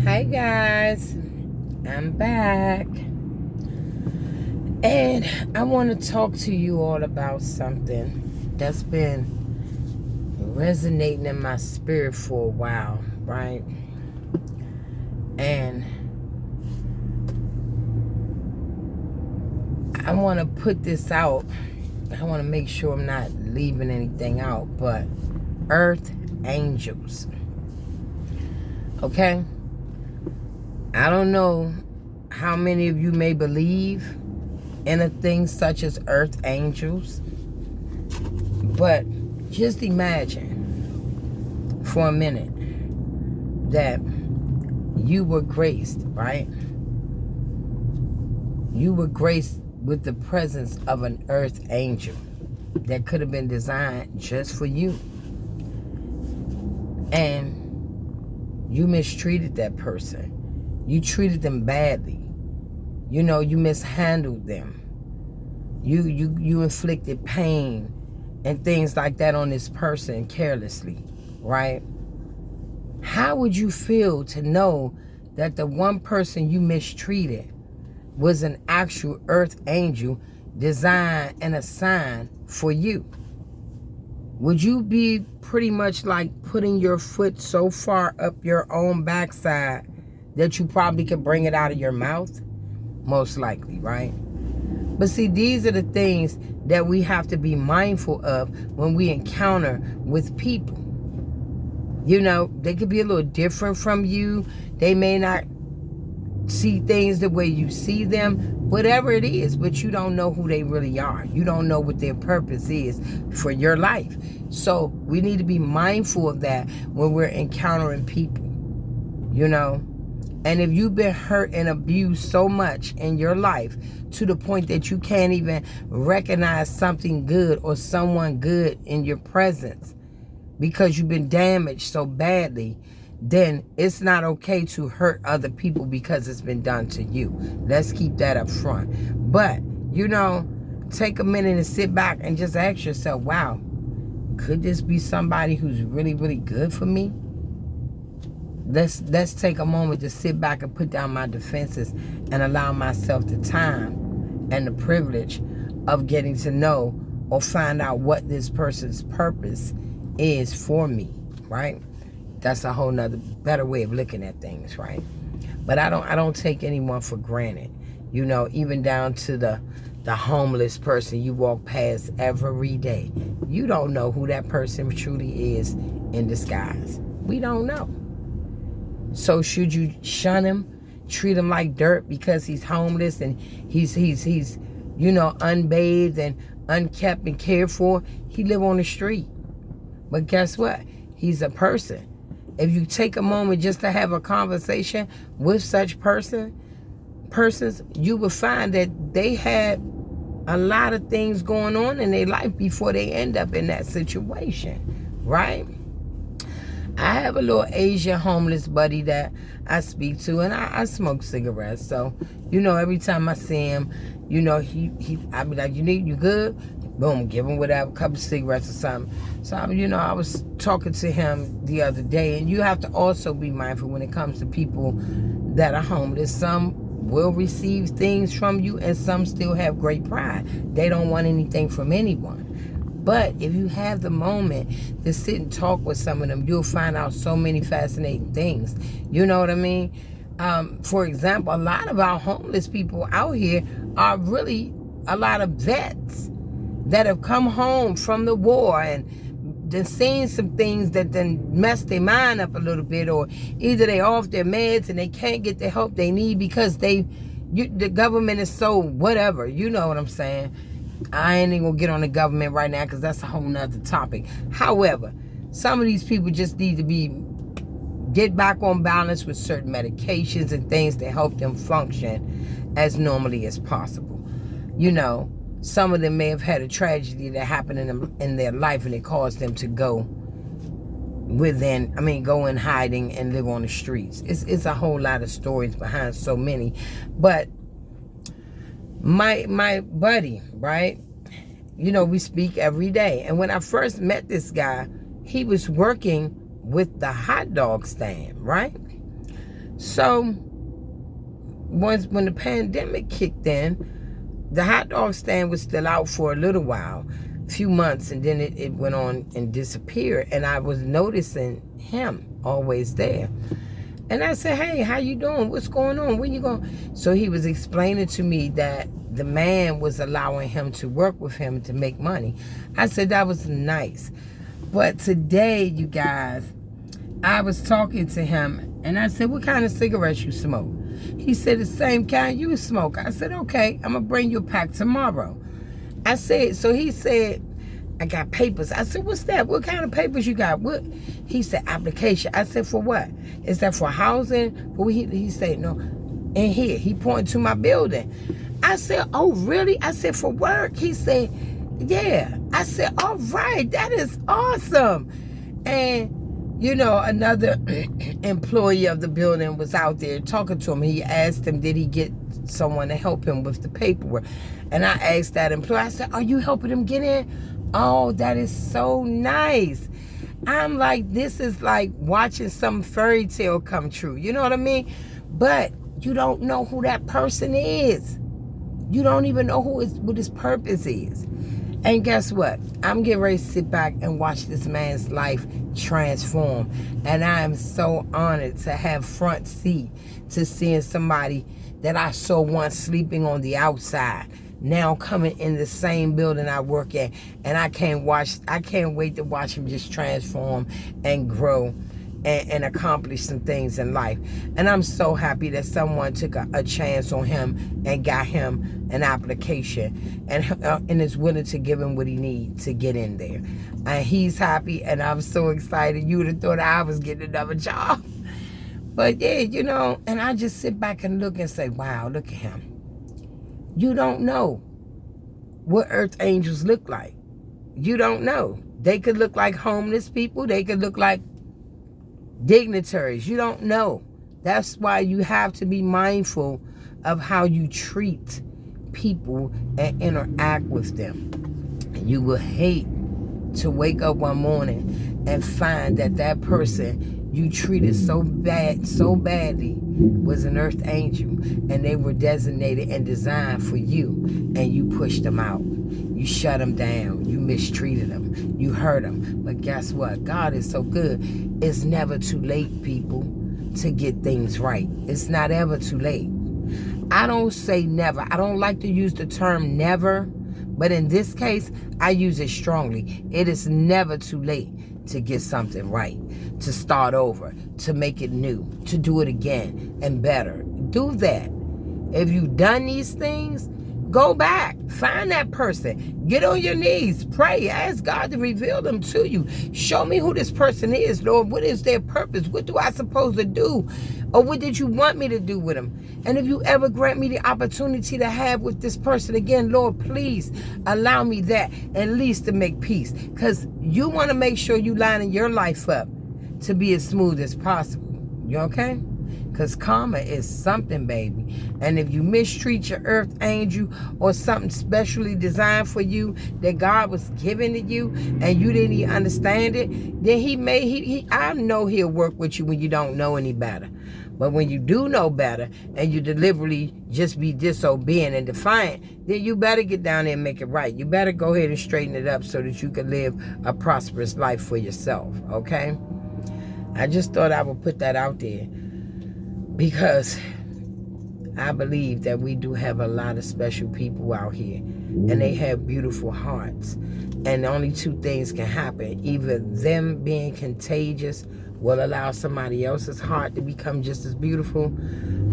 Hi guys, I'm back and I want to talk to you all about something that's been resonating in my spirit for a while, right? And I want to put this out. I want to make sure I'm not leaving anything out, but earth angels. Okay? I don't know how many of you may believe in a thing such as earth angels, but just imagine for a minute that you were graced, right? You were graced with the presence of an earth angel that could have been designed just for you. And you mistreated that person. You treated them badly. You know, you mishandled them. You inflicted pain and things like that on this person carelessly, right? How would you feel to know that the one person you mistreated was an actual earth angel designed and assigned for you? Would you be pretty much like putting your foot so far up your own backside that you probably could bring it out of your mouth? Most likely, right? But see, these are the things that we have to be mindful of when we encounter with people. You know, they could be a little different from you. They may not see things the way you see them, whatever it is, but you don't know who they really are. You don't know what their purpose is for your life. So we need to be mindful of that when we're encountering people, you know. And if you've been hurt and abused so much in your life to the point that you can't even recognize something good or someone good in your presence because you've been damaged so badly, then it's not okay to hurt other people because it's been done to you. Let's keep that up front. But, you know, take a minute and sit back and just ask yourself, wow, could this be somebody who's really, really good for me? Let's take a moment to sit back and put down my defenses and allow myself the time and the privilege of getting to know or find out what this person's purpose is for me, right? That's a whole nother better way of looking at things, right? But I don't take anyone for granted. You know, even down to the homeless person you walk past every day. You don't know who that person truly is in disguise. We don't know. So should you shun him, treat him like dirt because he's homeless and he's you know, unbathed and unkept and cared for? He live on the street. But guess what? He's a person. If you take a moment just to have a conversation with such persons, you will find that they had a lot of things going on in their life before they end up in that situation, right? I have a little Asian homeless buddy that I speak to, and I smoke cigarettes. So, you know, every time I see him, you know, I be like, you good? Boom, give him whatever, a couple of cigarettes or something. So, you know, I was talking to him the other day, and you have to also be mindful when it comes to people that are homeless. Some will receive things from you, and some still have great pride. They don't want anything from anyone. But if you have the moment to sit and talk with some of them, you'll find out so many fascinating things. You know what I mean? For example, a lot of our homeless people out here are really a lot of vets that have come home from the war and then seen some things that then messed their mind up a little bit, or either they off their meds and they can't get the help they need because the government is so whatever. You know what I'm saying? I ain't even gonna get on the government right now because that's a whole nother topic. However, some of these people just need to get back on balance with certain medications and things to help them function as normally as possible. You know, some of them may have had a tragedy that happened in their life and it caused them to go in hiding and live on the streets. It's a whole lot of stories behind so many. But my buddy, right? You know, we speak every day. And when I first met this guy, he was working with the hot dog stand, right? So when the pandemic kicked in, the hot dog stand was still out for a little while, a few months, and then it went on and disappeared. And I was noticing him always there. And I said, hey, how you doing? What's going on? Where you going? So he was explaining to me that the man was allowing him to work with him to make money. I said, that was nice. But today, you guys, I was talking to him, and I said, what kind of cigarettes you smoke? He said, the same kind you smoke. I said, okay, I'm going to bring you a pack tomorrow. I said, so he said, I got papers. I said, what's that? What kind of papers you got? What? He said, application. I said, for what? Is that for housing? For he said, no. And here, he pointed to my building. I said, oh, really? I said, for work? He said, yeah. I said, all right, that is awesome. And, you know, another employee of the building was out there talking to him. He asked him, did he get someone to help him with the paperwork? And I asked that employee, I said, are you helping him get in? Oh, that is so nice. I'm like, this is like watching some fairy tale come true. You know what I mean? But you don't know who that person is. You don't even know what his purpose is. And guess what? I'm getting ready to sit back and watch this man's life transform. And I am so honored to have front seat to seeing somebody that I saw once sleeping on the outside now coming in the same building I work at. And I can't wait to watch him just transform and grow and accomplish some things in life. And I'm so happy that someone took a chance on him and got him an application and is willing to give him what he needs to get in there. And he's happy, and I'm so excited. You would have thought I was getting another job. But yeah, you know, and I just sit back and look and say, wow, look at him. You don't know what earth angels look like. You don't know. They could look like homeless people. They could look like dignitaries. You don't know. That's why you have to be mindful of how you treat people and interact with them. You will hate to wake up one morning and find that person you treated so badly was an earth angel, and they were designated and designed for you, and you pushed them out. You shut them down. You mistreated them. You hurt them. But guess what? God is so good. It's never too late, people, to get things right. It's not ever too late. I don't say never. I don't like to use the term never, but in this case, I use it strongly. It is never too late to get something right, to start over, to make it new, to do it again and better. Do that. If you've done these things, go back, find that person, get on your knees, pray, ask God to reveal them to you. Show me who this person is, Lord. What is their purpose? What do I supposed to do? Or what did you want me to do with them? And if you ever grant me the opportunity to have with this person again, Lord, please allow me that, at least to make peace. Because you want to make sure you lining your life up to be as smooth as possible. You okay? Because karma is something, baby. And if you mistreat your earth angel or something specially designed for you that God was giving to you and you didn't even understand it, then I know he'll work with you when you don't know any better. But when you do know better and you deliberately just be disobedient and defiant, then you better get down there and make it right. You better go ahead and straighten it up so that you can live a prosperous life for yourself, okay? I just thought I would put that out there because I believe that we do have a lot of special people out here, and they have beautiful hearts. And only two things can happen. Either them being contagious will allow somebody else's heart to become just as beautiful,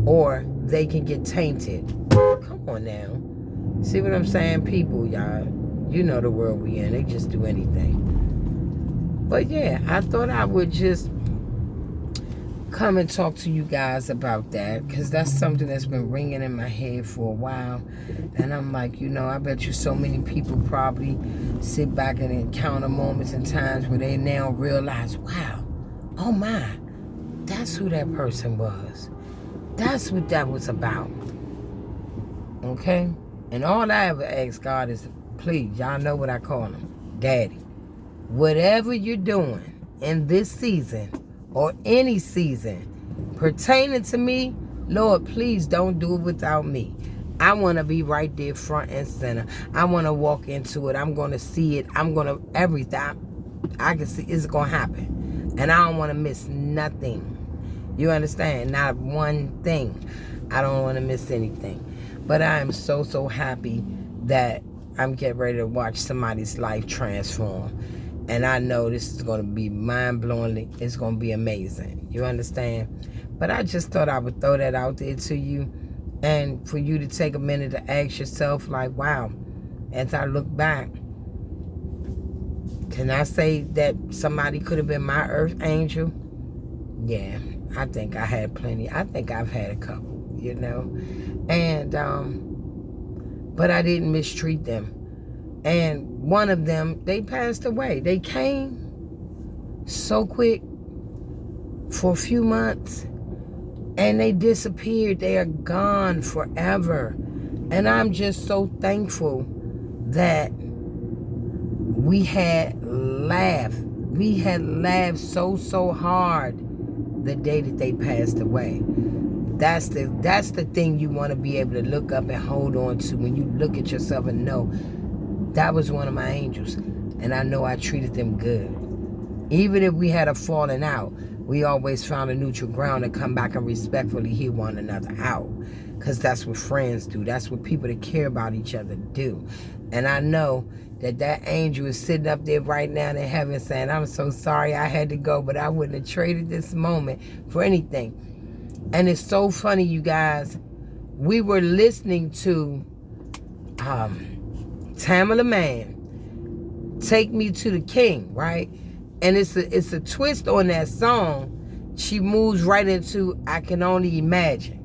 or they can get tainted. Come on now. See what I'm saying? People, y'all, you know the world we in. They just do anything. But yeah, I thought I would just come and talk to you guys about that, because that's something that's been ringing in my head for a while. And I'm like, you know, I bet you so many people probably sit back and encounter moments and times where they now realize, wow, oh my, that's who that person was. That's what that was about. Okay? And all I ever ask God is, please, y'all know what I call him, Daddy. Whatever you're doing in this season or any season, pertaining to me, Lord, please don't do it without me. I want to be right there front and center. I want to walk into it. I'm going to see it. I'm going to, everything I can see is going to happen. And I don't want to miss nothing. You understand? Not one thing. I don't want to miss anything. But I am so, so happy that I'm getting ready to watch somebody's life transform. And I know this is going to be mind-blowing. It's going to be amazing. You understand? But I just thought I would throw that out there to you. And for you to take a minute to ask yourself, like, wow, as I look back, can I say that somebody could have been my earth angel? Yeah, I think I had plenty. I think I've had a couple, you know. And, but I didn't mistreat them. And one of them, they passed away. They came so quick for a few months. And they disappeared. They are gone forever. And I'm just so thankful that we had laughed. We had laughed so, so hard the day that they passed away. That's the thing you want to be able to look up and hold on to when you look at yourself and know that was one of my angels. And I know I treated them good. Even if we had a falling out, we always found a neutral ground to come back and respectfully hear one another out. Because that's what friends do. That's what people that care about each other do. And I know that angel is sitting up there right now in heaven saying, I'm so sorry I had to go, but I wouldn't have traded this moment for anything. And it's so funny, you guys. We were listening to Tamala Mann, Take Me to the King, right? And it's a twist on that song. She moves right into I Can Only Imagine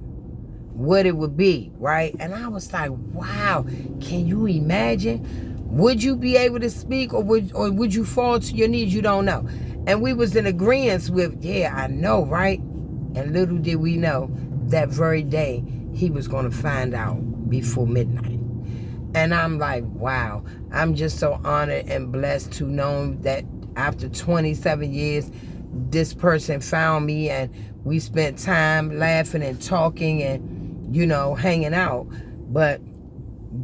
what it would be, right? And I was like, wow, can you imagine? Would you be able to speak, or would you fall to your knees? You don't know. And we was in agreement with, yeah, I know, right? And little did we know that very day he was going to find out before midnight. And I'm like, wow, I'm just so honored and blessed to know that after 27 years, this person found me and we spent time laughing and talking and, you know, hanging out. But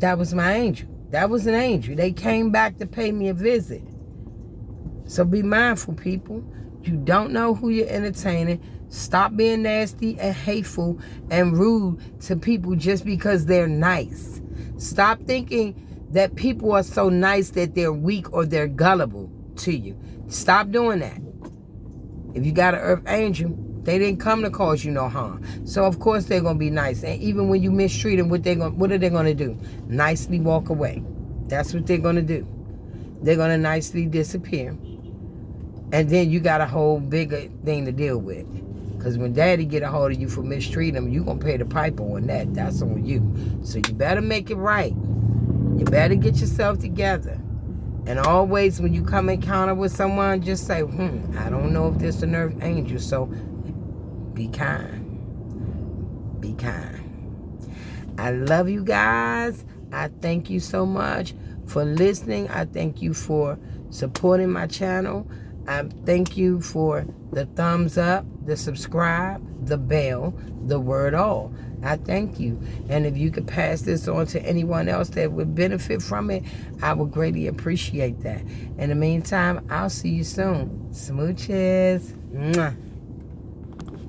that was my angel. That was an angel. They came back to pay me a visit. So be mindful, people. You don't know who you're entertaining. Stop being nasty and hateful and rude to people just because they're nice. Stop thinking that people are so nice that they're weak or they're gullible to you. Stop doing that. If you got an earth angel, they didn't come to cause you no harm. So of course they're gonna be nice. And even when you mistreat them, what are they gonna do? Nicely walk away. That's what they're gonna do. They're gonna nicely disappear. And then you got a whole bigger thing to deal with. Because when daddy get a hold of you for mistreating them, you gonna pay the piper on that. That's on you. So you better make it right. You better get yourself together. And always when you come encounter with someone, just say, I don't know if this is an earth angel. So be kind. Be kind. I love you guys. I thank you so much for listening. I thank you for supporting my channel. I thank you for the thumbs up, the subscribe, the bell, the word all. I thank you. And if you could pass this on to anyone else that would benefit from it, I would greatly appreciate that. In the meantime, I'll see you soon. Smooches. Mwah.